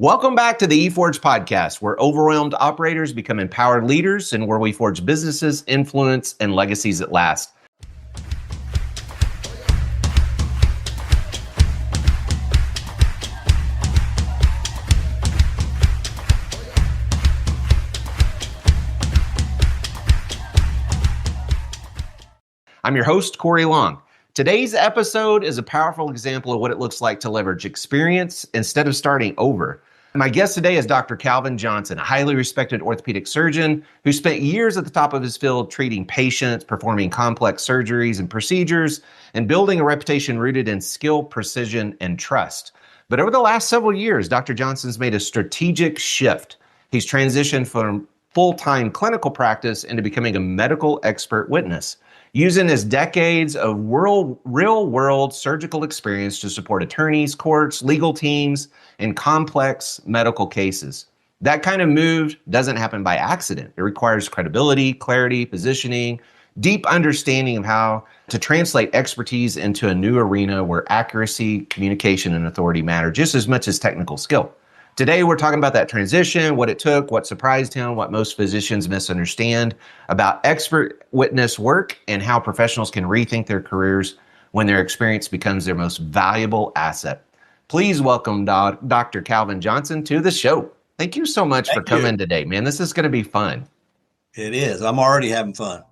Welcome back to the eForge podcast, where overwhelmed operators become empowered leaders and where we forge businesses, influence, and legacies that last. I'm your host, Cory Long. Today's episode is a powerful example of what it looks like to leverage experience instead of starting over. My guest today is Dr. Calvin Johnson, a highly respected orthopedic surgeon who spent years at the top of his field treating patients, performing complex surgeries and procedures, and building a reputation rooted in skill, precision, and trust. But over the last several years, Dr. Johnson's made a strategic shift. He's transitioned from full-time clinical practice into becoming a medical expert witness, using his decades of real-world surgical experience to support attorneys, courts, legal teams, and complex medical cases. That kind of move doesn't happen by accident. It requires credibility, clarity, positioning, deep understanding of how to translate expertise into a new arena where accuracy, communication, and authority matter just as much as technical skill. Today, we're talking about that transition, what it took, what surprised him, what most physicians misunderstand about expert witness work, and how professionals can rethink their careers when their experience becomes their most valuable asset. Please welcome Dr. Calvin Johnson to the show. Thank you so much for coming today, man. This is going to be fun. It is. I'm already having fun.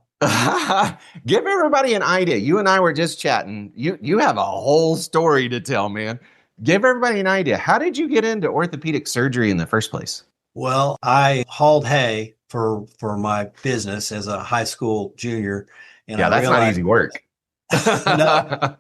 Give everybody an idea. You and I were just chatting. You have a whole story to tell, man. Give everybody an idea. How did you get into orthopedic surgery in the first place? Well, I hauled hay for my business as a high school junior. And yeah, that's not easy work. No,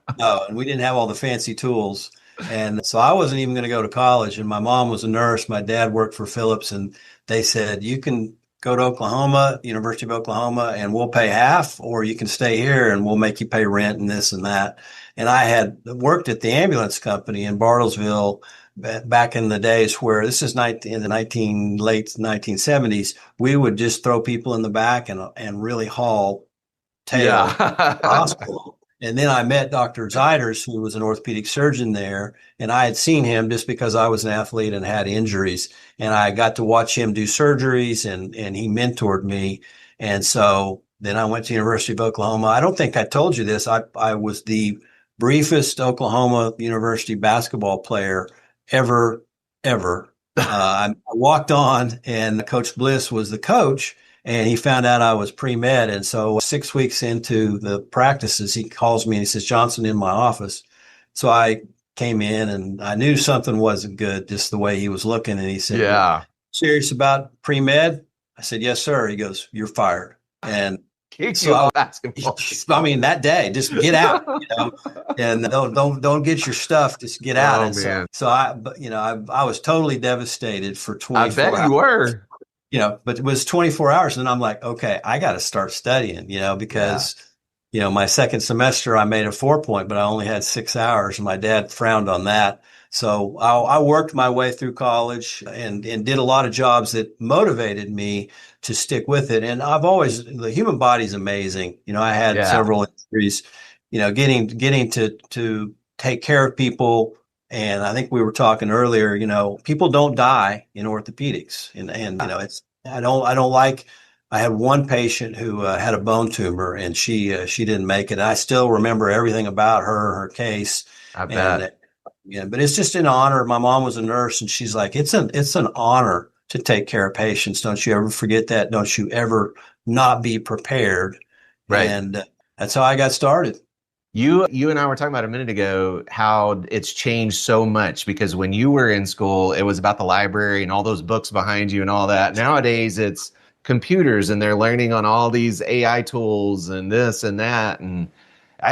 and we didn't have all the fancy tools. And so I wasn't even going to go to college. And my mom was a nurse. My dad worked for Phillips. And they said, you can go to Oklahoma, University of Oklahoma, and we'll pay half, or you can stay here and we'll make you pay rent and this and that. And I had worked at the ambulance company in Bartlesville back in the days where this is in the late 1970s. We would just throw people in the back and really haul tail to the hospital. And then I met Dr. Zeiders, who was an orthopedic surgeon there. And I had seen him just because I was an athlete and had injuries. And I got to watch him do surgeries and he mentored me. And so then I went to University of Oklahoma. I don't think I told you this. I was the briefest Oklahoma University basketball player ever. I walked on and Coach Bliss was the coach and he found out I was pre-med. And so 6 weeks into the practices, he calls me and he says, Johnson, in my office. So I came in and I knew something wasn't good, just the way he was looking. And he said, yeah, serious about pre-med? I said, yes, sir. He goes, you're fired. And so basketball. I mean, that day, just get out, and don't get your stuff. Just get out. And so I was totally devastated for 24 hours. I bet you were. But it was 24 hours, and I'm like, okay, I got to start studying, because my second semester I made a 4-point, but I only had 6 hours, and my dad frowned on that. So I worked my way through college and did a lot of jobs that motivated me to stick with it. And the human body is amazing. I had several injuries, getting to take care of people. And I think we were talking earlier, people don't die in orthopedics. And I had one patient who had a bone tumor and she didn't make it. I still remember everything about her case. I bet. But it's just an honor. My mom was a nurse and she's like, it's an honor to take care of patients. Don't you ever forget that. Don't you ever not be prepared. Right. And that's how I got started. You and I were talking about a minute ago how it's changed so much, because when you were in school, it was about the library and all those books behind you and all that. Nowadays, it's computers and they're learning on all these AI tools and this and that. And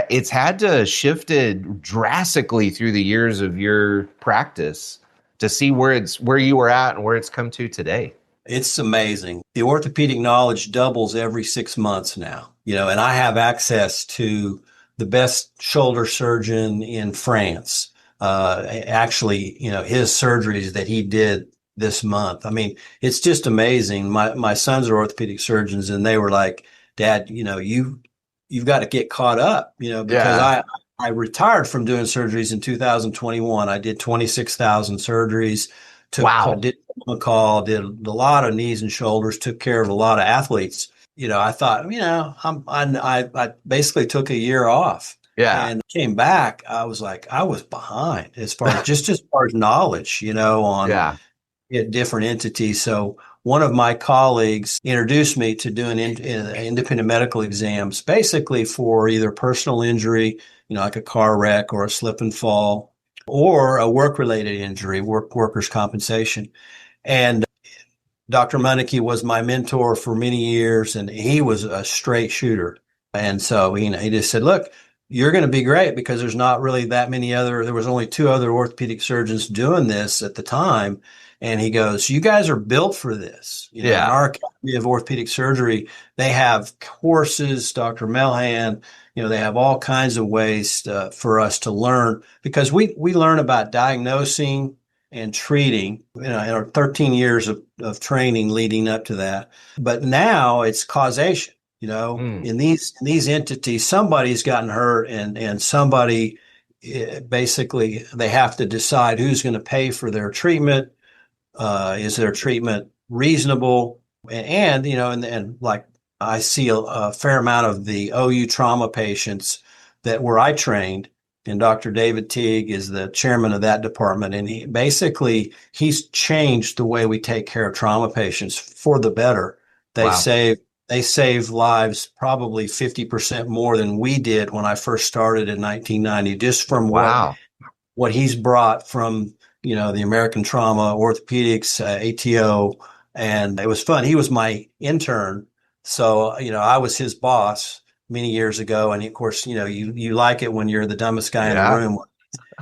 it's had to shifted drastically through the years of your practice to see where you were at and where it's come to today. It's amazing. The orthopedic knowledge doubles every 6 months now, and I have access to the best shoulder surgeon in France. Actually, his surgeries that he did this month. I mean, it's just amazing. My sons are orthopedic surgeons and they were like, Dad, you've got to get caught up, because I retired from doing surgeries in 2021. I did 26,000 surgeries, Wow. Did a call, did a lot of knees and shoulders, took care of a lot of athletes. I thought, I basically took a year off Yeah. and came back. I was like, I was behind as far as knowledge, on Yeah. different entities. So one of my colleagues introduced me to doing independent medical exams, basically for either personal injury, like a car wreck or a slip and fall, or a work-related injury, workers' compensation. And Dr. Munike was my mentor for many years, and he was a straight shooter. And so, he just said, look, you're going to be great because there's not really that many there was only two other orthopedic surgeons doing this at the time. And he goes, you guys are built for this. In our Academy of Orthopedic Surgery, they have courses, Dr. Melhan, they have all kinds of ways for us to learn because we learn about diagnosing and treating, in our 13 years of training leading up to that. But now it's causation. In these entities, somebody's gotten hurt and somebody basically they have to decide who's going to pay for their treatment. Is their treatment reasonable? And like I see a fair amount of the OU trauma patients that where I trained, and Dr. David Teague is the chairman of that department. And he's changed the way we take care of trauma patients for the better. They save lives probably 50% more than we did when I first started in 1990, just from what he's brought from, the American Trauma Orthopedics, ATO. And it was fun. He was my intern. So, I was his boss many years ago. And of course, you like it when you're the dumbest guy in the room,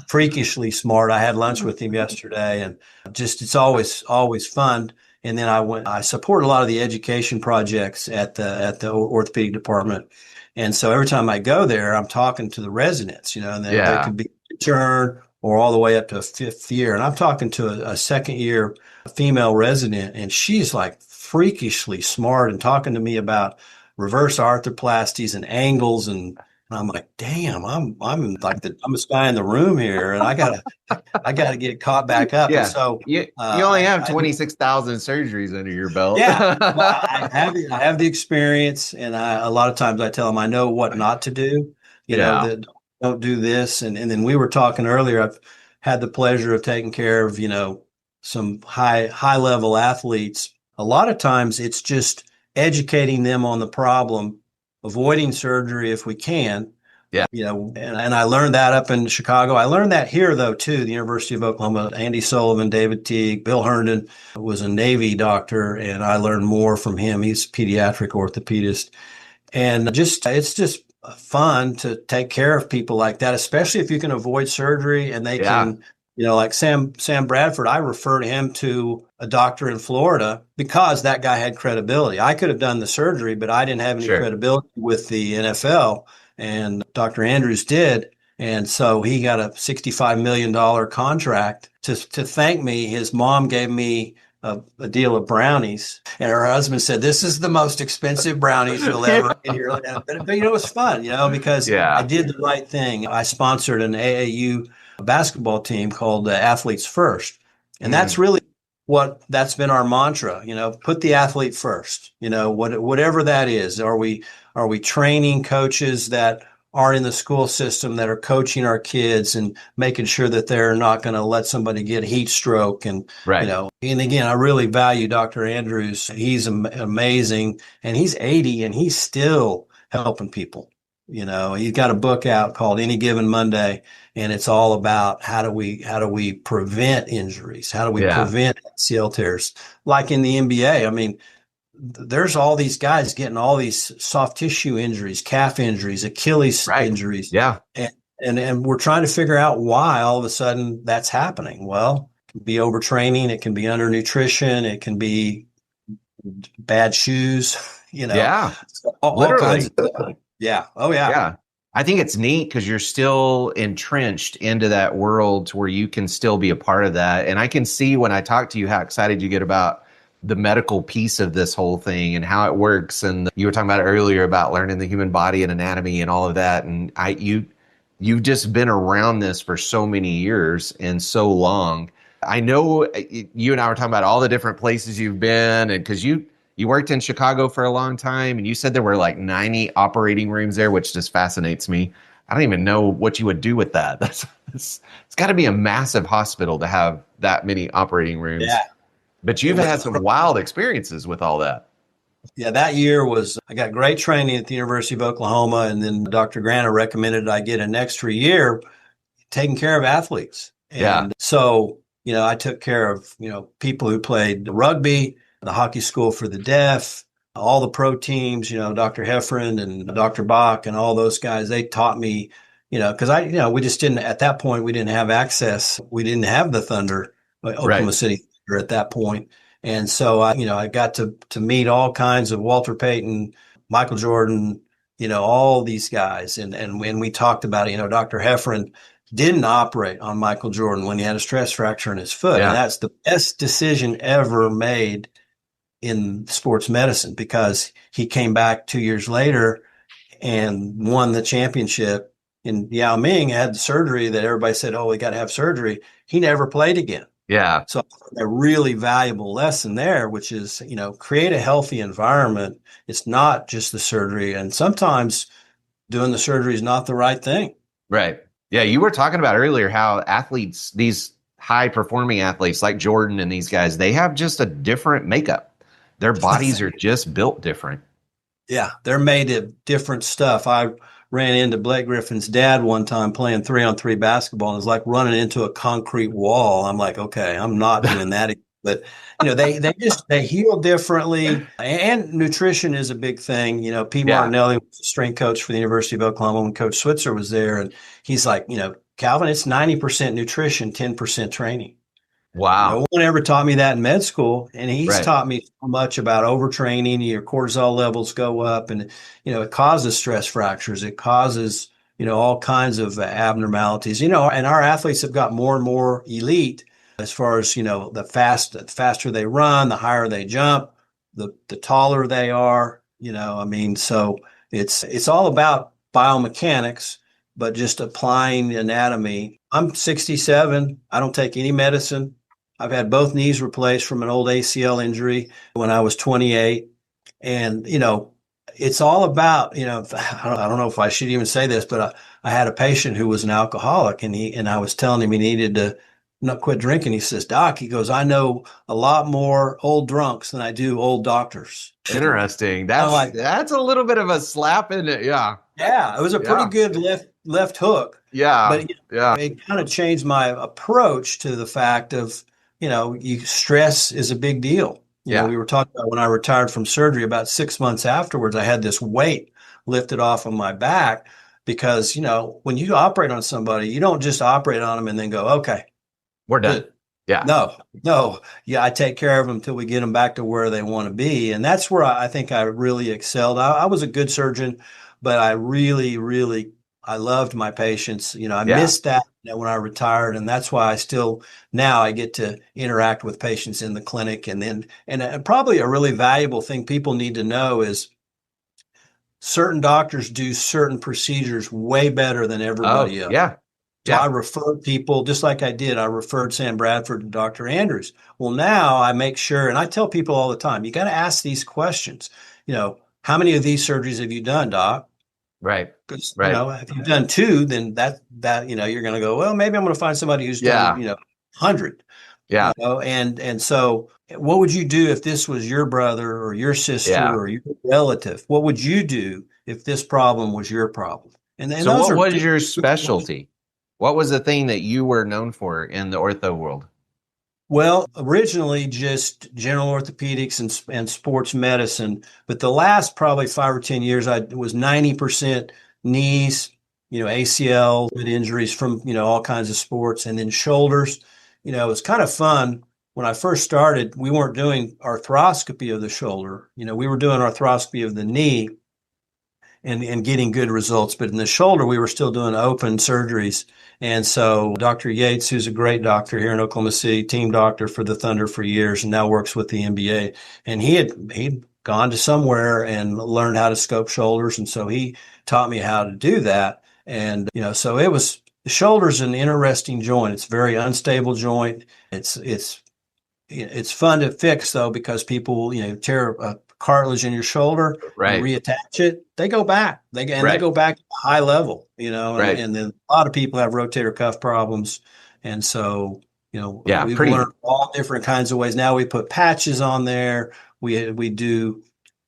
freakishly smart. I had lunch with him yesterday and it's always fun. And then I support a lot of the education projects at the orthopedic department. And so every time I go there, I'm talking to the residents, and they could be intern or all the way up to a fifth year. And I'm talking to a second year female resident, and she's like freakishly smart and talking to me about reverse arthroplasties and angles. And I'm like, damn, I'm like the dumbest guy in the room here. And I gotta get caught back up. Yeah. And so you only have 26,000 surgeries under your belt. Yeah. Well, I have the experience. And a lot of times I tell them, I know what not to do, that don't do this. And then we were talking earlier, I've had the pleasure of taking care of, some high level athletes. A lot of times it's just educating them on the problem, avoiding surgery if we can. Yeah. And I learned that up in Chicago. I learned that here though, too, the University of Oklahoma. Andy Sullivan, David Teague, Bill Herndon was a Navy doctor, and I learned more from him. He's a pediatric orthopedist. And it's just fun to take care of people like that, especially if you can avoid surgery and they can, like Sam Bradford, I referred him to a doctor in Florida because that guy had credibility. I could have done the surgery, but I didn't have any credibility with the NFL, and Dr. Andrews did. And so he got a $65 million contract to thank me. His mom gave me a deal of brownies, and her husband said, "This is the most expensive brownies you'll ever get here." But it was fun, because I did the right thing. I sponsored an AAU basketball team called Athletes First, and that's really that's been our mantra. Put the athlete first. Whatever that is. Are we training coaches that are in the school system that are coaching our kids and making sure that they're not going to let somebody get heat stroke? And, and again, I really value Dr. Andrews. He's amazing, and he's 80 and he's still helping people. He's got a book out called Any Given Monday, and it's all about how do we prevent injuries? How do we prevent ACL tears? Like in the NBA, I mean, there's all these guys getting all these soft tissue injuries, calf injuries, Achilles injuries. Yeah. And we're trying to figure out why all of a sudden that's happening. Well, it can be overtraining. It can be undernutrition. It can be bad shoes, Yeah. all kinds of stuff. Yeah. Oh, yeah. Yeah. I think it's neat because you're still entrenched into that world where you can still be a part of that. And I can see when I talk to you how excited you get about the medical piece of this whole thing and how it works. And you were talking about it earlier about learning the human body and anatomy and all of that. And you've just been around this for so many years and so long. I know you and I were talking about all the different places you've been, and because you worked in Chicago for a long time, and you said there were like 90 operating rooms there, which just fascinates me. I don't even know what you would do with that. It's got to be a massive hospital to have that many operating rooms. Yeah. But It you've had was, some wild experiences with all that. yeah, that year I got great training at the University of Oklahoma. And then Dr. Granta recommended I get an extra year taking care of athletes. Yeah. And so, I took care of, people who played rugby, the hockey school for the deaf, all the pro teams, Dr. Heffron and Dr. Bach and all those guys, they taught me, because we just didn't, at that point, we didn't have access. We didn't have the Thunder, Oklahoma Right. City Thunder at that point. And so I got to meet all kinds of Walter Payton, Michael Jordan, all these guys. And when we talked about it, Dr. Heffron didn't operate on Michael Jordan when he had a stress fracture in his foot. And Yeah. that's the best decision ever made in sports medicine, because he came back 2 years later and won the championship. And Yao Ming had the surgery that everybody said, oh, we got to have surgery. He never played again. Yeah. So a really valuable lesson there, which is, create a healthy environment. It's not just the surgery. And sometimes doing the surgery is not the right thing. Right. Yeah. You were talking about earlier how athletes, these high performing athletes like Jordan and these guys, they have just a different makeup. Their bodies are just built different. Yeah, they're made of different stuff. I ran into Blake Griffin's dad one time playing 3-on-3 basketball, and it was like running into a concrete wall. I'm like, okay, I'm not doing that. But they heal differently, and nutrition is a big thing. Pete Yeah. Martinelli was a strength coach for the University of Oklahoma when Coach Switzer was there, and he's like, Calvin, it's 90% nutrition, 10% training. Wow. No one ever taught me that in med school, and he's Right. taught me so much about overtraining. Your cortisol levels go up, and it causes stress fractures. It causes all kinds of abnormalities. And our athletes have got more and more elite as far as the faster they run, the higher they jump, the taller they are. So it's all about biomechanics, but just applying anatomy. I'm 67. I don't take any medicine. I've had both knees replaced from an old ACL injury when I was 28. And, it's all about, I don't know if I should even say this, but I had a patient who was an alcoholic, and I was telling him he needed to not quit drinking. He says, Doc, he goes, I know a lot more old drunks than I do old doctors. Interesting. That's a little bit of a slap in it. Yeah. Yeah. It was a pretty good left hook. Yeah. But it kind of changed my approach to the fact of, stress is a big deal. We were talking about when I retired from surgery, about 6 months afterwards, I had this weight lifted off of my back because, when you operate on somebody, you don't just operate on them and then go, okay, we're done. Yeah. No. Yeah. I take care of them until we get them back to where they want to be. And that's where I think I really excelled. I was a good surgeon, but I really, really, I loved my patients. I missed that when I retired. And that's why now I get to interact with patients in the clinic. And probably a really valuable thing people need to know is certain doctors do certain procedures way better than everybody else. Yeah. So I referred people, just like I did. I referred Sam Bradford to Dr. Andrews. Well, now I make sure, and I tell people all the time, you got to ask these questions. How many of these surgeries have you done, Doc? Right. Because, if you've done 2, then that you're going to go, well, maybe I'm going to find somebody who's done, 100. Yeah. And so what would you do if this was your brother or your sister or your relative? What would you do if this problem was your problem? And so what was your specialty? What was the thing that you were known for in the ortho world? Well, originally just general orthopedics and sports medicine, but the last probably 5 or 10 years, I was 90% knees, ACL injuries from, all kinds of sports, and then shoulders. It was kind of fun. When I first started, we weren't doing arthroscopy of the shoulder. We were doing arthroscopy of the knee and getting good results. But in the shoulder, we were still doing open surgeries. And so Dr. Yates, who's a great doctor here in Oklahoma City, team doctor for the Thunder for years, and now works with the NBA. And he'd gone to somewhere and learned how to scope shoulders. And so he taught me how to do that. And, so it was the shoulder's an interesting joint. It's a very unstable joint. It's fun to fix though, because people, tear a cartilage in your shoulder, you Right. reattach it, they go back. They Right. go back to high level, Right. and then a lot of people have rotator cuff problems. And so, Yeah. we've Pretty. learned all different kinds of ways. Now we put patches on there. We do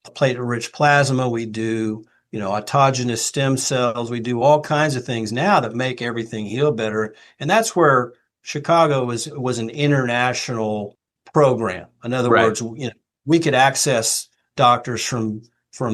platelet-rich plasma. We do, autogenous stem cells. We do all kinds of things now that make everything heal better. And that's where Chicago was an international program. In other Right. words, we could access doctors from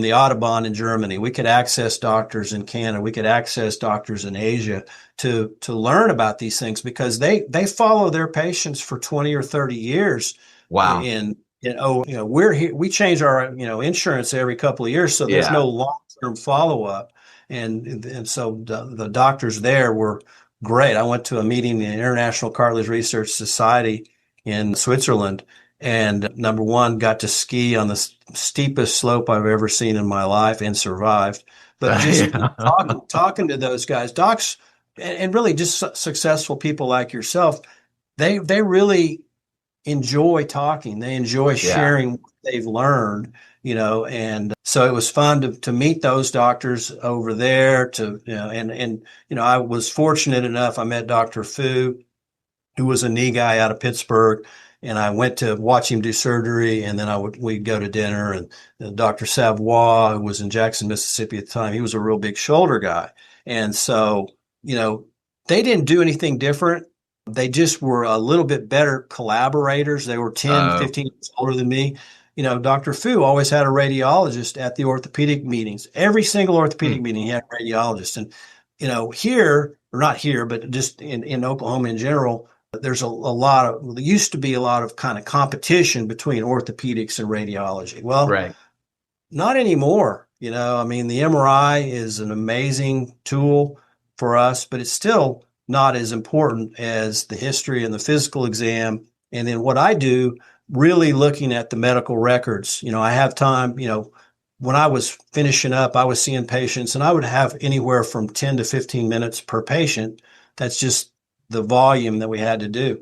the Autobahn in Germany. We could access doctors in Canada. We could access doctors in Asia to learn about these things, because they follow their patients for 20 or 30 years. Wow. And we're here. We change our insurance every couple of years, so there's Yeah. no long-term follow-up. And so the doctors there were great. I went to a meeting in the International Cartilage Research Society in Switzerland, and number one, got to ski on the steepest slope I've ever seen in my life and survived. But just Yeah. talking to those guys, docs, and really just successful people like yourself, they really enjoy talking. They enjoy Yeah. sharing what they've learned, and so it was fun to meet those doctors over there and I was fortunate enough. I met Dr. Fu, who was a knee guy out of Pittsburgh, and I went to watch him do surgery, and then we'd go to dinner. And Dr. Savoie, who was in Jackson, Mississippi at the time, he was a real big shoulder guy. And so, they didn't do anything different. They just were a little bit better collaborators. They were 10, Oh. 15 years older than me. Dr. Fu always had a radiologist at the orthopedic meetings. Every single orthopedic meeting, he had a radiologist. And, here, or not here, but just in Oklahoma in general, there's there used to be a lot of kind of competition between orthopedics and radiology. Well, Right. not anymore. I mean, the MRI is an amazing tool for us, but it's still not as important as the history and the physical exam. And then what I do, really looking at the medical records. I have time, when I was finishing up, I was seeing patients, and I would have anywhere from 10 to 15 minutes per patient. That's just the volume that we had to do.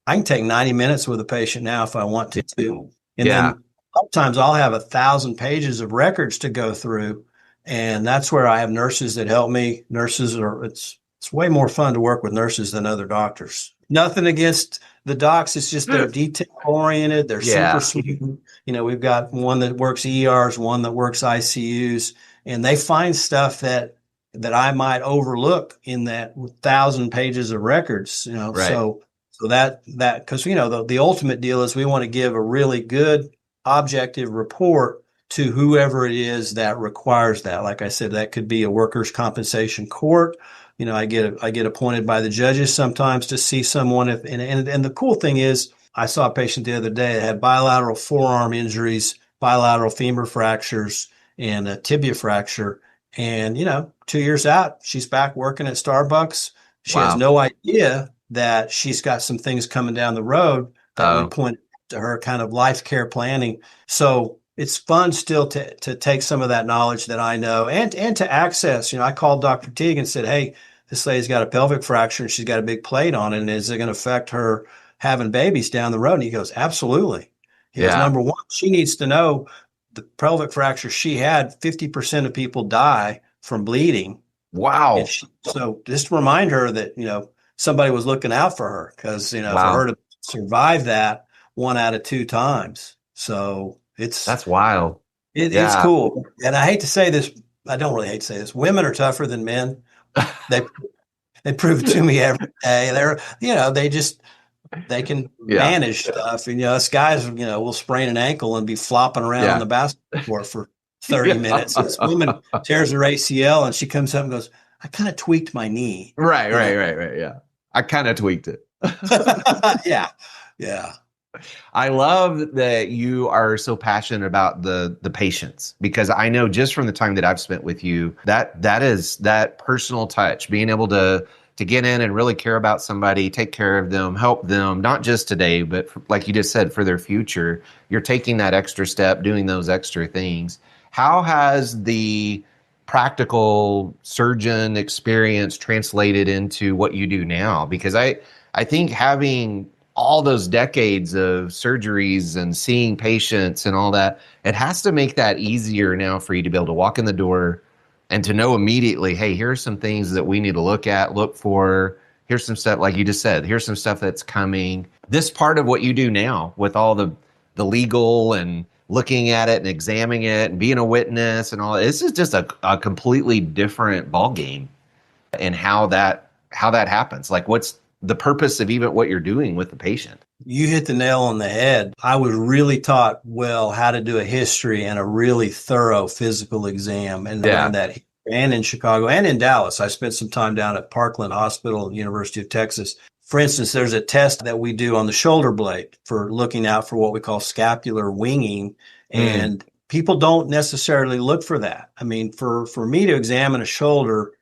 I can take 90 minutes with a patient now if I want to. And Yeah. then sometimes I'll have 1,000 pages of records to go through. And that's where I have nurses that help me. It's way more fun to work with nurses than other doctors. Nothing against the docs. It's just they're detail oriented. They're Yeah. super sweet. We've got one that works ERs, one that works ICUs, and they find stuff that I might overlook in that 1,000 pages of records. Right. So that because the ultimate deal is we want to give a really good objective report to whoever it is that requires that. Like I said, that could be a workers' compensation court. I get appointed by the judges sometimes to see someone. And the cool thing is, I saw a patient the other day that had bilateral forearm injuries, bilateral femur fractures, and a tibia fracture. And 2 years out, she's back working at Starbucks. She has no idea that she's got some things coming down the road that would point to her kind of life care planning. So it's fun still to take some of that knowledge that I know and to access. I called Dr. Teague and said, hey, this lady's got a pelvic fracture and she's got a big plate on it. And is it going to affect her having babies down the road? And he goes, absolutely. He goes, number one, she needs to know the pelvic fracture she had, 50% of people die from bleeding. Wow. So just remind her that, somebody was looking out for her, because, for her to survive that 1 out of 2 times. So that's wild. It's cool. And I hate to say this. I don't really hate to say this. Women are tougher than men. They prove it to me every day. They can manage stuff. And, us guys, will sprain an ankle and be flopping around on the basketball court for 30 minutes. This woman tears her ACL and she comes up and goes, I kind of tweaked my knee. Right. Yeah. I kind of tweaked it. Yeah. I love that you are so passionate about the patients, because I know just from the time that I've spent with you, that is that personal touch, being able to get in and really care about somebody, take care of them, help them, not just today, but like you just said, for their future. You're taking that extra step, doing those extra things. How has the practical surgeon experience translated into what you do now? Because I think having all those decades of surgeries and seeing patients and all that, it has to make that easier now for you to be able to walk in the door and to know immediately, hey, here's some things that we need to look for. Here's some stuff, like you just said, here's some stuff that's coming. This part of what you do now with all the legal and looking at it and examining it and being a witness and all, this is just a completely different ball game and how that happens. Like, what's the purpose of even what you're doing with the patient? You hit the nail on the head. I was really taught well how to do a history and a really thorough physical exam, and learned that. And in Chicago and in Dallas, I spent some time down at Parkland Hospital at the University of Texas. For instance, there's a test that we do on the shoulder blade for looking out for what we call scapular winging. And people don't necessarily look for that. I mean, for me to examine a shoulder,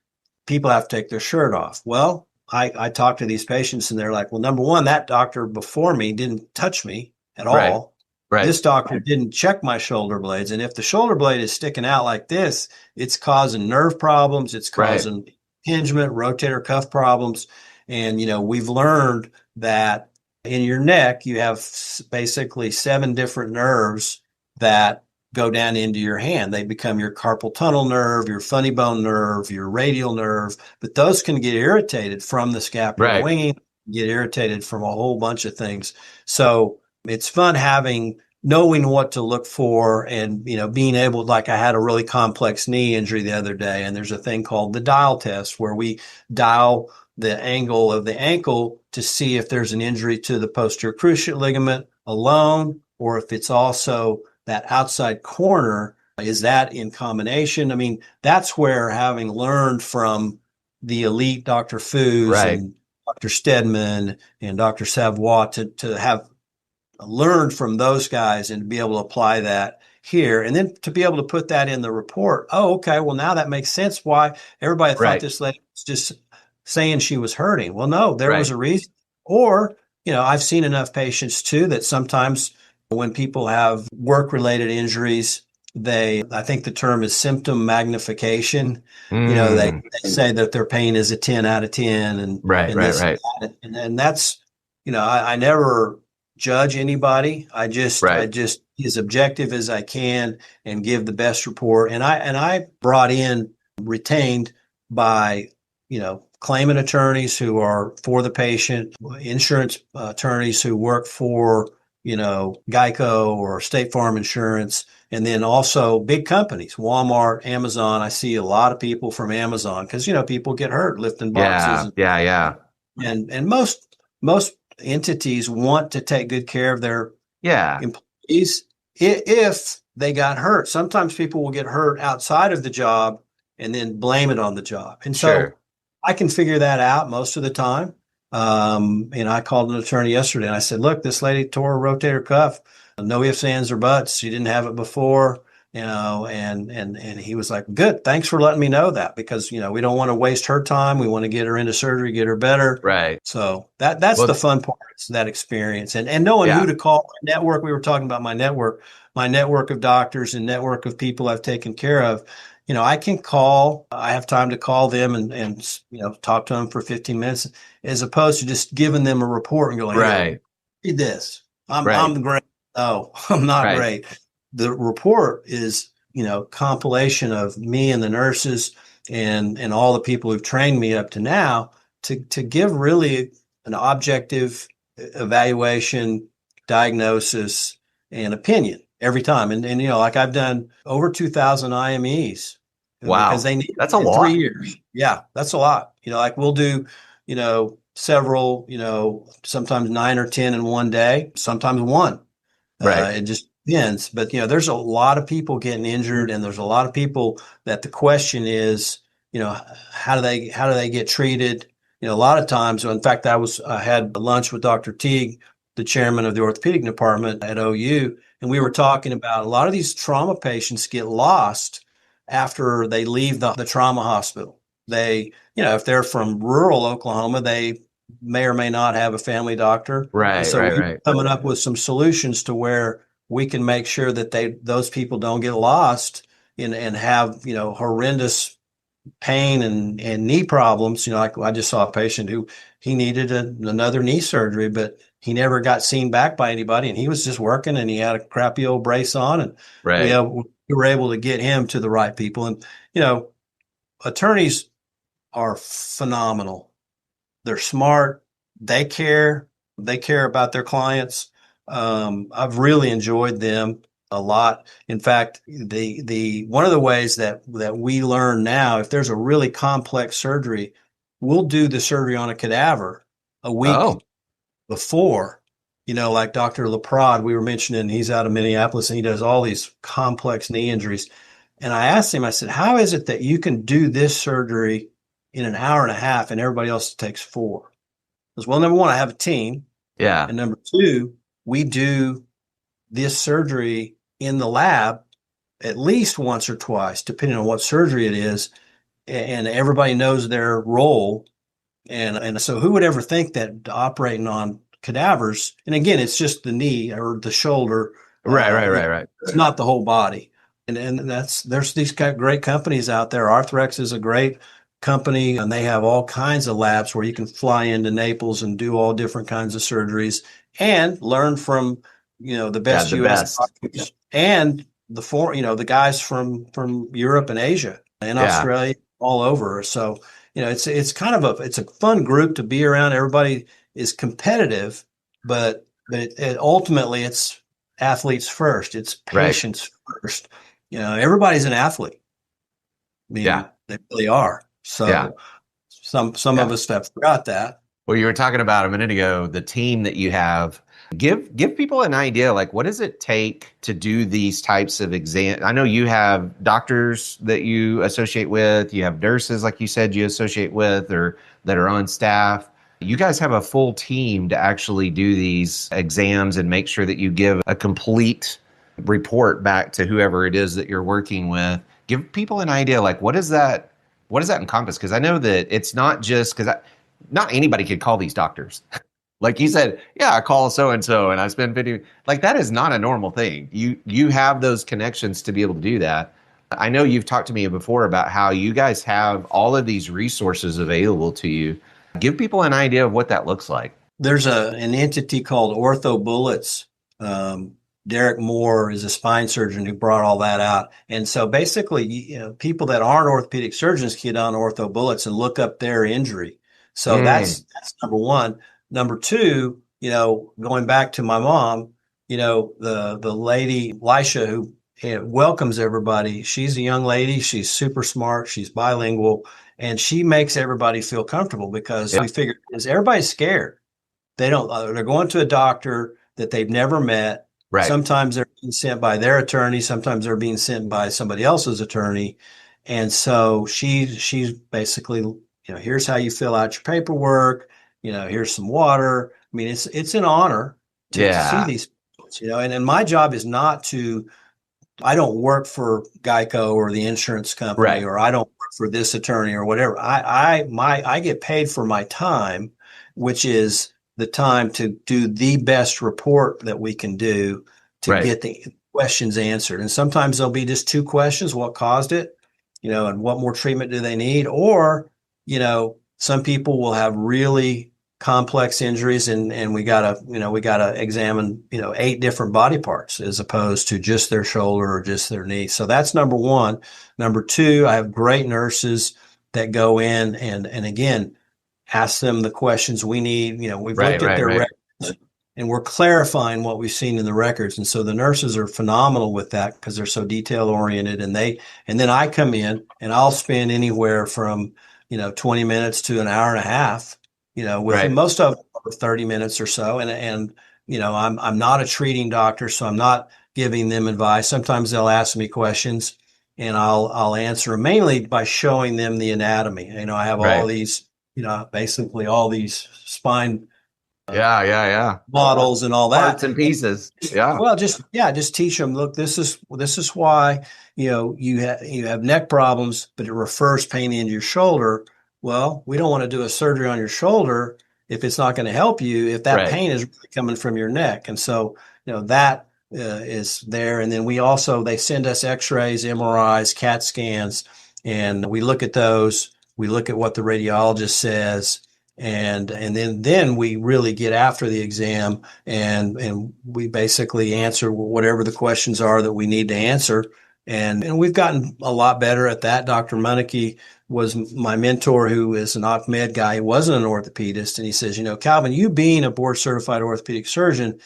people have to take their shirt off. Well, I talk to these patients and they're like, well, number one, that doctor before me didn't touch me at all. Right. This doctor didn't check my shoulder blades. And if the shoulder blade is sticking out like this, it's causing nerve problems. It's causing impingement, rotator cuff problems. And, we've learned that in your neck, you have basically 7 different nerves that go down into your hand. They become your carpal tunnel nerve, your funny bone nerve, your radial nerve, but those can get irritated from the scapular winging, get irritated from a whole bunch of things. So it's fun knowing what to look for and, being able, like I had a really complex knee injury the other day, and there's a thing called the dial test where we dial the angle of the ankle to see if there's an injury to the posterior cruciate ligament alone, or if it's also that outside corner, is that in combination? I mean, that's where, having learned from the elite Dr. Foos and Dr. Stedman and Dr. Savoie to have learned from those guys and to be able to apply that here, and then to be able to put that in the report. Oh, okay. Well, now that makes sense why everybody thought this lady was just saying she was hurting. Well, no, there was a reason. Or, I've seen enough patients too that sometimes when people have work-related injuries, I think the term is symptom magnification. They say that their pain is a 10 out of 10. And And that's, I never judge anybody. I just be as objective as I can and give the best report. And I brought in, retained by, claimant attorneys who are for the patient, insurance attorneys who work for, Geico or State Farm Insurance, and then also big companies, Walmart, Amazon. I see a lot of people from Amazon because, people get hurt lifting boxes. And most entities want to take good care of their employees if they got hurt. Sometimes people will get hurt outside of the job and then blame it on the job. And so I can figure that out most of the time. And I called an attorney yesterday and I said, look, this lady tore a rotator cuff. No ifs, ands, or buts. She didn't have it before, and he was like, good, thanks for letting me know that, because, we don't want to waste her time. We want to get her into surgery, get her better. Right. So that's the fun part, is that experience and knowing who to call. Network. We were talking about my network of doctors and network of people I've taken care of. I can call, I have time to call them and talk to them for 15 minutes, as opposed to just giving them a report and going, hey, read this. I'm great. No, I'm not great. The report is, compilation of me and the nurses and all the people who've trained me up to now to give really an objective evaluation, diagnosis, and opinion every time. And like I've done over 2,000 IMEs. Wow. Because they need that's a lot. 3 years. Yeah, that's a lot. Like we'll do, several, sometimes 9 or 10 in one day, sometimes one. It just depends. But, there's a lot of people getting injured, and there's a lot of people that the question is, how do they get treated? A lot of times, in fact, I had lunch with Dr. Teague, the chairman of the orthopedic department at OU, and we were talking about a lot of these trauma patients get lost after they leave the trauma hospital. They, if they're from rural Oklahoma, they may or may not have a family doctor. We're coming up with some solutions to where we can make sure that those people don't get lost and have, horrendous pain and knee problems. Like I just saw a patient who he needed another knee surgery, but he never got seen back by anybody, and he was just working, and he had a crappy old brace on, and we, Right. have, we were able to get him to the right people. And attorneys are phenomenal. They're smart. They care. They care about their clients. I've really enjoyed them a lot. In fact, the one of the ways that we learn now, if there's a really complex surgery, we'll do the surgery on a cadaver a week Oh, before. Like Dr. LaPrade, we were mentioning, he's out of Minneapolis and he does all these complex knee injuries. And I asked him, I said, how is it that you can do this surgery in an hour and a half and everybody else takes 4? Because, well, number one, I have a team. yeah. And number two, we do this surgery in the lab at least once or twice, depending on what surgery it is. And everybody knows their role. And so who would ever think that operating on cadavers, and again, it's just the knee or the shoulder. Right. It's not the whole body. And there's these great companies out there. Arthrex is a great company, and they have all kinds of labs where you can fly into Naples and do all different kinds of surgeries and learn from, the Yeah, best the US best. doctors and the guys from Europe and Asia and Yeah. Australia, all over. So, it's kind of it's a fun group to be around. Everybody is competitive, but ultimately it's athletes first. It's Right. patients first. Everybody's an athlete. I Yeah. mean, they really are. Yeah. So some of Yeah. us have forgot that. Well, you were talking about a minute ago, the team that you have. Give people an idea, like what does it take to do these types of exams? I know you have doctors that you associate with, you have nurses, like you said, you associate with or that are on staff. You guys have a full team to actually do these exams and make sure that you give a complete report back to whoever it is that you're working with. Give people an idea, like what does that encompass? Because I know that it's not just because not anybody could call these doctors. Like you said, yeah, I call so and so and I spend 50. Like that is not a normal thing. You have those connections to be able to do that. I know you've talked to me before about how you guys have all of these resources available to you. Give people an idea of what that looks like. There's an entity called Ortho Bullets. Um, Derek Moore is a spine surgeon who brought all that out. And so basically, people that aren't orthopedic surgeons get on Ortho Bullets and look up their injury. So Mm, that's number one. Number two, going back to my mom, the lady Lisha who welcomes everybody. She's a young lady. She's super smart. She's bilingual, and she makes everybody feel comfortable because yeah, we figure is everybody's scared. They don't. They're going to a doctor that they've never met. right. Sometimes they're being sent by their attorney. Sometimes they're being sent by somebody else's attorney. And so she's basically, here's how you fill out your paperwork. Here's some water. I mean, it's an honor to see Yeah, these folks, and my job is not to. I don't work for Geico or the insurance company, right, or I don't work for this attorney or whatever. I get paid for my time, which is the time to do the best report that we can do to right. get the questions answered. And sometimes there'll be just 2 questions: what caused it, and what more treatment do they need? Or, some people will have really complex injuries, and we gotta examine 8 different body parts as opposed to just their shoulder or just their knee. So that's number one. Number two, I have great nurses that go in and again ask them the questions we need. We've Right, looked at right, their right. records and we're clarifying what we've seen in the records. And so the nurses are phenomenal with that because they're so detail oriented. And then I come in and I'll spend anywhere from 20 minutes to an hour and a half, with Right. most of them are 30 minutes or so. And I'm not a treating doctor, so I'm not giving them advice. Sometimes they'll ask me questions and I'll answer them mainly by showing them the anatomy. I have all Right. these, basically all these spine Yeah. models and all Parts that. and pieces. Yeah. Well, just teach them. Look, this is why you have neck problems, but it refers pain into your shoulder. Well, we don't want to do a surgery on your shoulder if it's not going to help you. If that Right. pain is really coming from your neck, and so that is there. And then they send us x-rays, MRIs, CAT scans, and we look at those. We look at what the radiologist says. And then we really get after the exam, and we basically answer whatever the questions are that we need to answer. And we've gotten a lot better at that. Dr. Munike was my mentor, who is an op med guy. He wasn't an orthopedist. And he says, Calvin, you being a board certified orthopedic surgeon,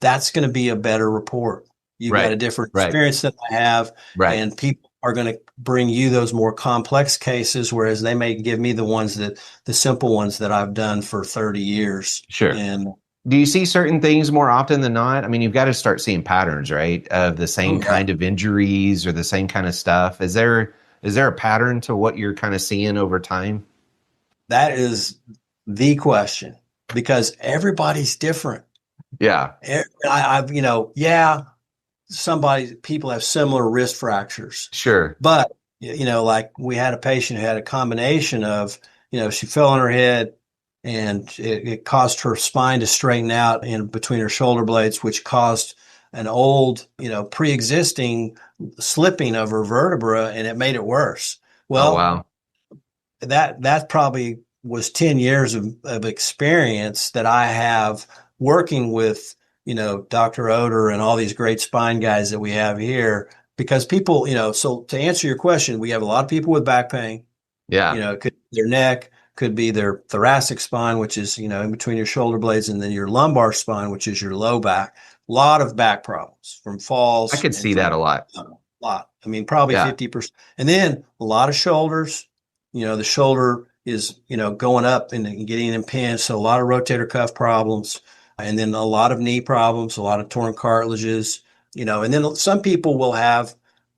that's going to be a better report. You've got a different experience than I have. And people are going to bring you those more complex cases, whereas they may give me the simple ones that I've done for 30 years. Sure. And do you see certain things more often than not? I mean, you've got to start seeing patterns, right? Of the same kind of injuries or the same kind of stuff. Is there a pattern to what you're kind of seeing over time? That is the question, because everybody's different. Yeah. People have similar wrist fractures. Sure. But, like we had a patient who had a combination of, she fell on her head, and it caused her spine to straighten out in between her shoulder blades, which caused an old, pre-existing slipping of her vertebra, and it made it worse. Well, wow. That probably was 10 years of experience that I have working with, Dr. Oder and all these great spine guys that we have here, because people, so to answer your question, we have a lot of people with back pain. Yeah. It could be their neck, could be their thoracic spine, which is, in between your shoulder blades, and then your lumbar spine, which is your low back. A lot of back problems from falls. I could see that a lot. A lot. I mean, probably 50%. And then a lot of shoulders. The shoulder is, going up and getting impinged. So a lot of rotator cuff problems. And then a lot of knee problems, a lot of torn cartilages, and then some people will have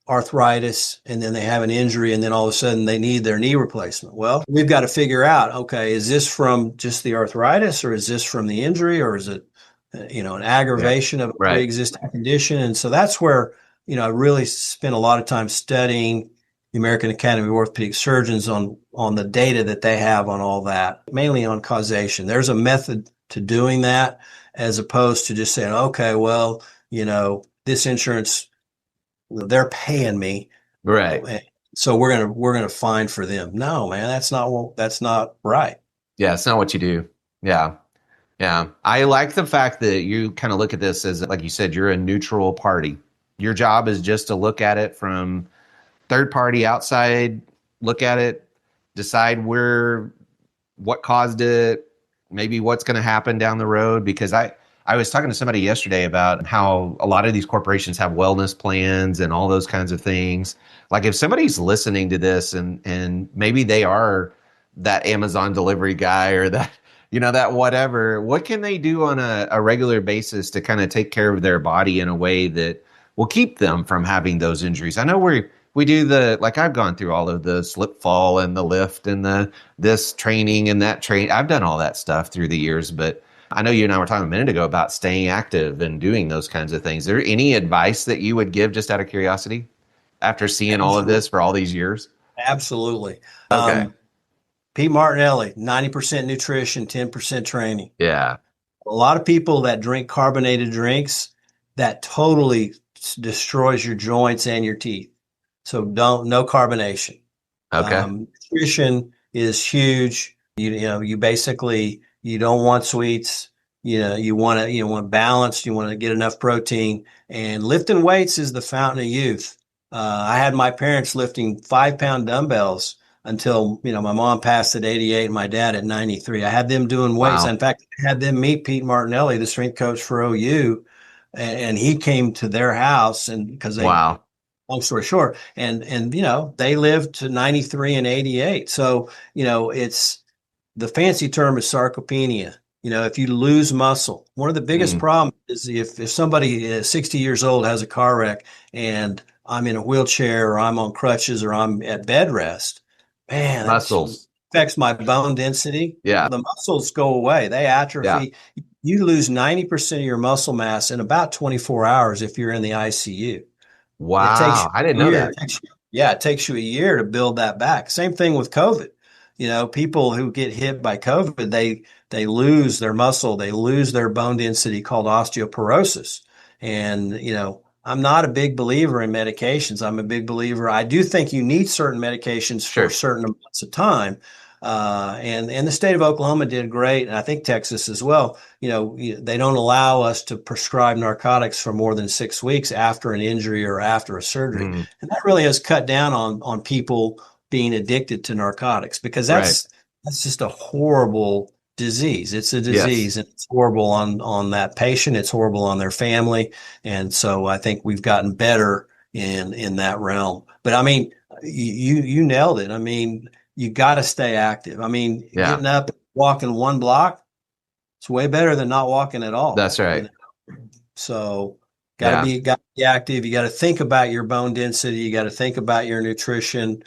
arthritis, and then they have an injury, and then all of a sudden they need their knee replacement. Well, we've got to figure out, okay, is this from just the arthritis, or is this from the injury, or is it, an aggravation of a pre-existing condition? And so that's where, I really spent a lot of time studying the American Academy of Orthopedic Surgeons on the data that they have on all that, mainly on causation. There's a method to doing that, as opposed to just saying, okay, well, this insurance, they're paying me, right? So we're gonna fine for them. No, man, that's not right. Yeah, it's not what you do. Yeah. I like the fact that you kind of look at this as, like you said, you're a neutral party. Your job is just to look at it from third party outside, look at it, decide what caused it, maybe what's going to happen down the road. Because I was talking to somebody yesterday about how a lot of these corporations have wellness plans and all those kinds of things. Like, if somebody's listening to this and maybe they are that Amazon delivery guy or that, that whatever, what can they do on a regular basis to kind of take care of their body in a way that will keep them from having those injuries? I know we do I've gone through all of the slip fall and the lift and this training and that train. I've done all that stuff through the years, but I know you and I were talking a minute ago about staying active and doing those kinds of things. Is there any advice that you would give, just out of curiosity, after seeing all of this for all these years? Absolutely. Okay. Pete Martinelli, 90% nutrition, 10% training. Yeah. A lot of people that drink carbonated drinks, that totally destroys your joints and your teeth. So no carbonation. Okay. Nutrition is huge. You basically, you don't want sweets. You want balance. You want to get enough protein. And lifting weights is the fountain of youth. I had my parents lifting 5-pound dumbbells until, my mom passed at 88 and my dad at 93. I had them doing weights. Wow. In fact, I had them meet Pete Martinelli, the strength coach for OU, and he came to their house, and because they, wow. Long story short, and they lived to 93 and 88. So, it's, the fancy term is sarcopenia. If you lose muscle, one of the biggest problems is if somebody is 60 years old, has a car wreck, and I'm in a wheelchair, or I'm on crutches, or I'm at bed rest, man, Muscles affects my bone density. Yeah. The muscles go away. They atrophy. Yeah. You lose 90% of your muscle mass in about 24 hours if you're in the ICU. Wow. I didn't know that. It takes you a year to build that back. Same thing with COVID. People who get hit by COVID, they lose their muscle, they lose their bone density, called osteoporosis. And, I'm not a big believer in medications. I'm a big believer. I do think you need certain medications for Sure. certain amounts of time. And the state of Oklahoma did great, and I think Texas as well. They don't allow us to prescribe narcotics for more than 6 weeks after an injury or after a surgery, Mm, and that really has cut down on people being addicted to narcotics, because right. that's just a horrible disease. It's a Yes. disease, and it's horrible on that patient. It's horrible on their family, and so I think we've gotten better in that realm. But I mean, you nailed it. I mean, you got to stay active. I mean, Yeah. getting up, walking one block, it's way better than not walking at all. That's right. So Yeah. got to be active. You got to think about your bone density. You got to think about your nutrition,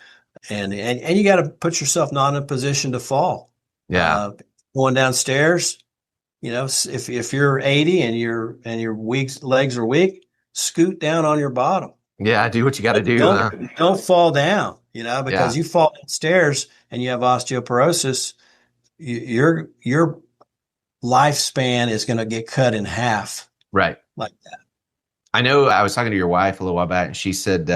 and you got to put yourself not in a position to fall. Yeah. Going downstairs, if you're 80 and your legs are weak, scoot down on your bottom. Yeah. Do what you got to do, huh? Don't fall down, because Yeah. you fall downstairs and you have osteoporosis, your lifespan is going to get cut in half Right. like that. I know I was talking to your wife a little while back, and she said,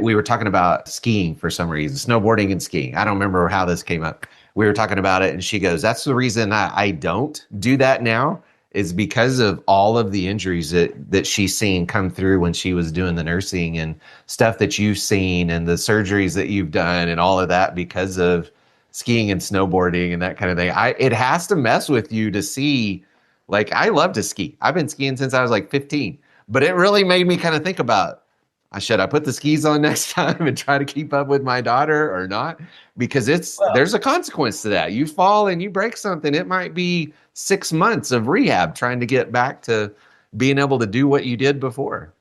we were talking about skiing for some reason, snowboarding and skiing. I don't remember how this came up. We were talking about it, and she goes, that's the reason I don't do that now, is because of all of the injuries that she's seen come through when she was doing the nursing, and stuff that you've seen, and the surgeries that you've done, and all of that because of skiing and snowboarding and that kind of thing. It has to mess with you to see, like, I love to ski. I've been skiing since I was like 15. But it really made me kind of think about, should I put the skis on next time and try to keep up with my daughter or not? Because Well, there's a consequence to that. You fall and you break something, it might be 6 months of rehab trying to get back to being able to do what you did before.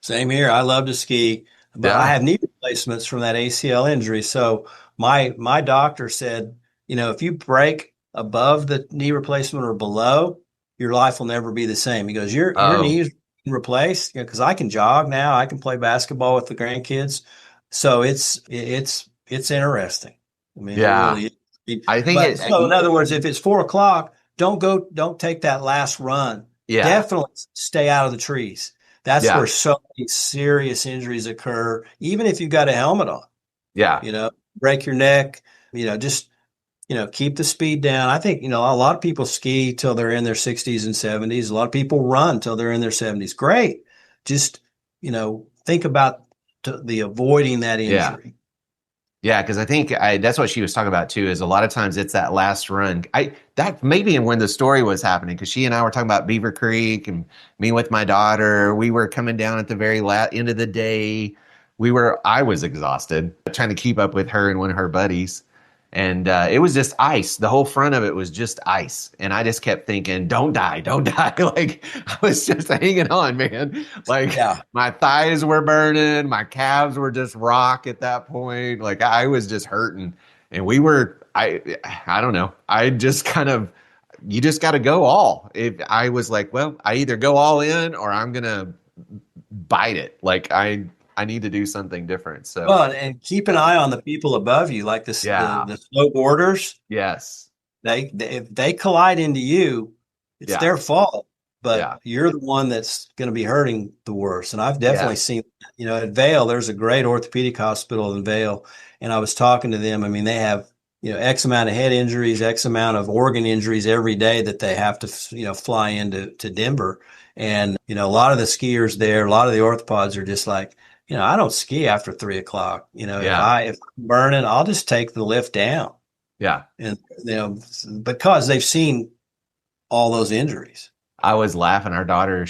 same here. I love to ski, but I Yeah. have knee replacements from that ACL injury. So my doctor said, if you break above the knee replacement or below, your life will never be the same. He goes, your Oh, knees replaced, because I can jog now, I can play basketball with the grandkids. So it's interesting. I mean, it yeah. really is. I think But so in other words, if it's 4 o'clock, don't take that last run. yeah. Definitely stay out of the trees. That's Yeah. where so many serious injuries occur, even if you've got a helmet on, Yeah. you know, break your neck, just, keep the speed down. I think, a lot of people ski till they're in their 60s and 70s. A lot of people run till they're in their 70s. Great. Just, think about the avoiding that Yeah. injury. Yeah, because I think that's what she was talking about too. Is a lot of times it's that last run. That maybe when the story was happening, because she and I were talking about Beaver Creek, and me with my daughter. We were coming down at the very end of the day. I was exhausted trying to keep up with her and one of her buddies, and it was just ice. The whole front of it was just ice, and I just kept thinking, "Don't die, don't die!" Like I was just hanging on, man. Like Yeah. my thighs were burning, my calves were just rock at that point. Like I was just hurting, and I don't know. I just kind of, you just got to go all. If I was like, well, I either go all in or I'm gonna bite it. Like I need to do something different. So Well, and keep an eye on the people above you, like yeah, the snowboarders. yes, If they collide into you, it's yeah, their fault, but yeah, you're the one that's going to be hurting the worst. And I've definitely yes, seen, at Vail, there's a great orthopedic hospital in Vail, and I was talking to them. I mean, they have, X amount of head injuries, X amount of organ injuries every day that they have to, fly into Denver. And, a lot of the skiers there, a lot of the orthopods are just like, I don't ski after 3 o'clock. If yeah, I'm burning, I'll just take the lift down. yeah. And, because they've seen all those injuries. I was laughing. Our daughter,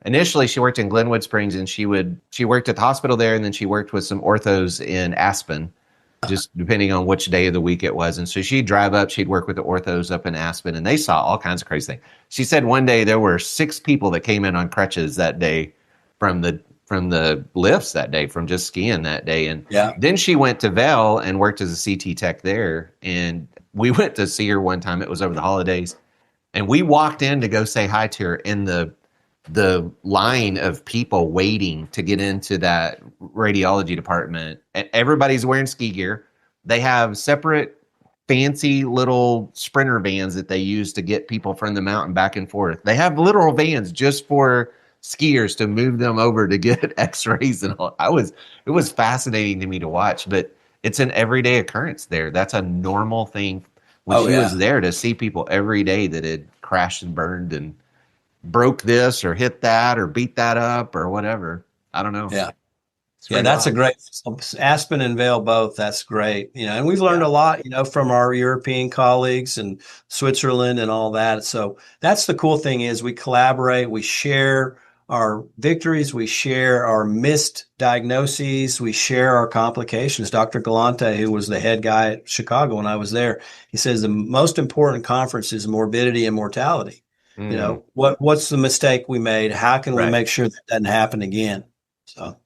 initially she worked in Glenwood Springs, and she worked at the hospital there, and then she worked with some orthos in Aspen, just depending on which day of the week it was. And so she'd drive up, she'd work with the orthos up in Aspen, and they saw all kinds of crazy things. She said one day there were 6 people that came in on crutches that day from the lifts that day, from just skiing that day. And Yeah. then she went to Vel and worked as a CT tech there. And we went to see her one time. It was over the holidays. And we walked in to go say hi to her, in the line of people waiting to get into that radiology department. And everybody's wearing ski gear. They have separate fancy little sprinter vans that they use to get people from the mountain back and forth. They have literal vans just for skiers to move them over to get x-rays and all. It was fascinating to me to watch, but it's an everyday occurrence there. That's a normal thing when she was there, to see people every day that had crashed and burned and broke this or hit that or beat that up or whatever. I don't know. Yeah. Yeah, that's wild. a great Aspen and Vail both. That's great. And we've learned a lot, from our European colleagues and Switzerland and all that. So that's the cool thing is we collaborate, we share our victories, we share our missed diagnoses, we share our complications. Dr. Galante, who was the head guy at Chicago when I was there, he says the most important conference is morbidity and mortality. What's the mistake we made? How can we make sure that doesn't happen again? So.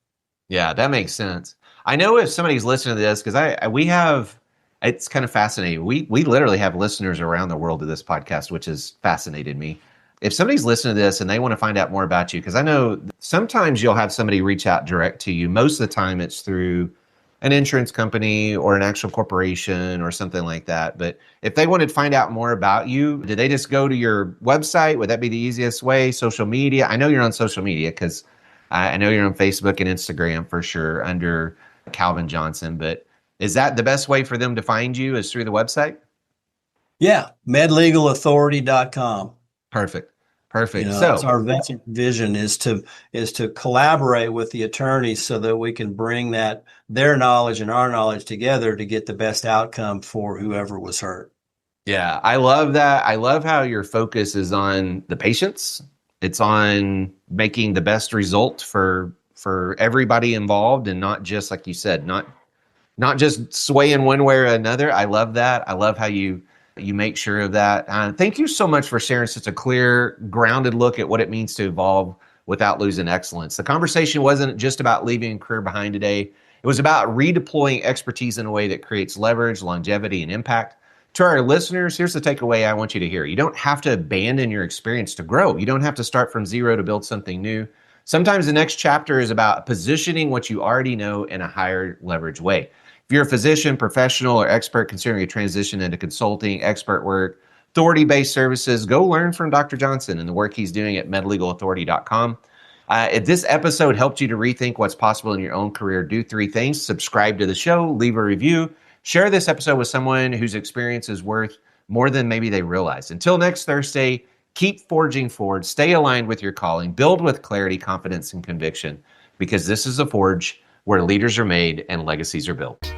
Yeah, that makes sense. I know if somebody's listening to this, because we have, it's kind of fascinating. We literally have listeners around the world to this podcast, which has fascinated me. If somebody's listening to this and they want to find out more about you, because I know sometimes you'll have somebody reach out direct to you. Most of the time it's through an insurance company or an actual corporation or something like that. But if they wanted to find out more about you, did they just go to your website? Would that be the easiest way? Social media? I know you're on social media because I know you're on Facebook and Instagram for sure under Calvin Johnson, but is that the best way for them to find you is through the website? Yeah, medlegalauthority.com. Perfect. So our vision is to collaborate with the attorneys so that we can bring their knowledge and our knowledge together to get the best outcome for whoever was hurt. Yeah, I love that. I love how your focus is on the patients. It's on making the best result for everybody involved, and not just, like you said, not just swaying one way or another. I love that. I love how you make sure of that. Thank you so much for sharing such a clear, grounded look at what it means to evolve without losing excellence. The conversation wasn't just about leaving a career behind today. It was about redeploying expertise in a way that creates leverage, longevity, and impact. To our listeners, here's the takeaway I want you to hear. You don't have to abandon your experience to grow. You don't have to start from zero to build something new. Sometimes the next chapter is about positioning what you already know in a higher leverage way. If you're a physician, professional, or expert considering a transition into consulting, expert work, authority-based services, go learn from Dr. Johnson and the work he's doing at medlegalauthority.com. If this episode helped you to rethink what's possible in your own career, do 3 things. Subscribe to the show, leave a review, share this episode with someone whose experience is worth more than maybe they realize. Until next Thursday, keep forging forward, stay aligned with your calling, build with clarity, confidence, and conviction, because this is a forge where leaders are made and legacies are built.